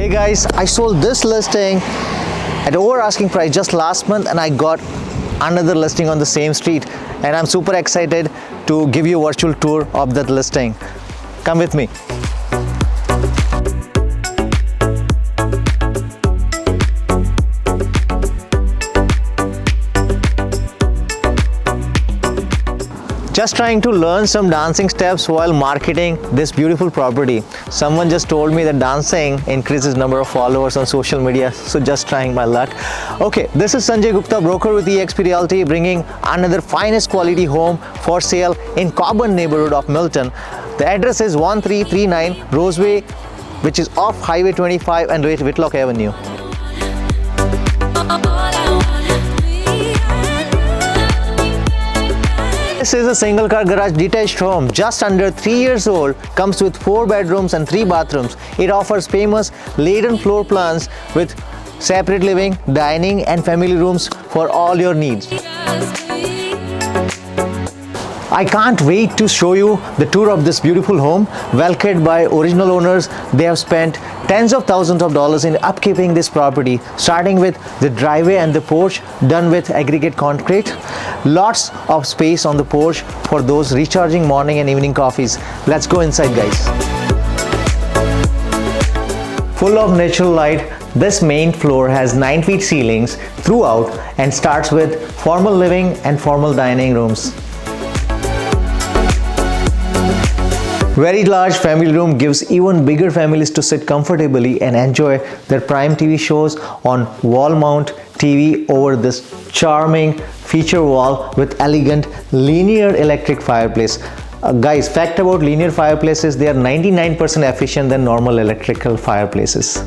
Hey guys, I sold this listing at over asking price just last month, and I got another listing on the same street, and I'm super excited to give you a virtual tour of that listing. Come with me. Just trying to learn some dancing steps while marketing this beautiful property. Someone just told me that dancing increases number of followers on social media, so just trying my luck. Okay, this is Sanjay Gupta, broker with eXp Realty, bringing another finest quality home for sale in Coburn neighborhood of Milton. The address is 1339 Roseway, which is off Highway 25 and Whitlock Avenue. This is a single car garage detached home, just under 3 years old, comes with 4 bedrooms and 3 bathrooms. It offers famous laden floor plans with separate living, dining and family rooms for all your needs. I can't wait to show you the tour of this beautiful home, well cared by original owners. They have spent tens of thousands of dollars in upkeeping this property, starting with the driveway and the porch done with aggregate concrete. Lots of space on the porch for those recharging morning and evening coffees. Let's go inside, guys. Full of natural light, this main floor has 9 feet ceilings throughout and starts with formal living and formal dining rooms. Very large family room gives even bigger families to sit comfortably and enjoy their prime TV shows on wall mount TV over this charming feature wall with elegant linear electric fireplace. Guys, fact about linear fireplaces, they are 99% efficient than normal electrical fireplaces.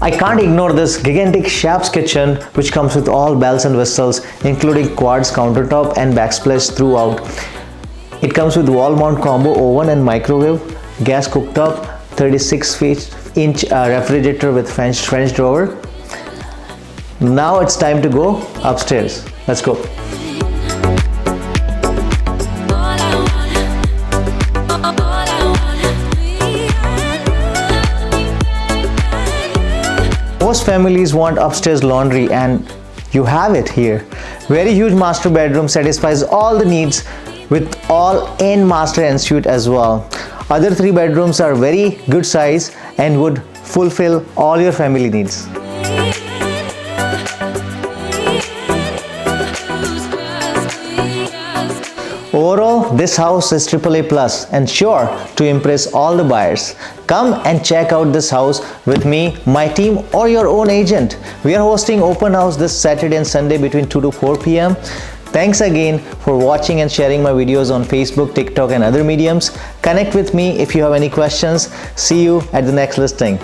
I can't ignore this gigantic chef's kitchen, which comes with all bells and whistles, including quartz countertop and backsplash throughout. It comes with wall mount combo oven and microwave, gas cooktop, 36-inch refrigerator with French drawer. Now it's time to go upstairs. Let's go. Most families want upstairs laundry, and you have it here. Very huge master bedroom satisfies all the needs with all-in master ensuite as well. Other 3 bedrooms are very good size and would fulfill all your family needs. Overall, this house is AAA plus and sure to impress all the buyers. Come and check out this house with me, my team, or your own agent. We are hosting open house this Saturday and Sunday between 2 to 4 p.m. Thanks again for watching and sharing my videos on Facebook, TikTok and other mediums. Connect with me if you have any questions. See you at the next listing.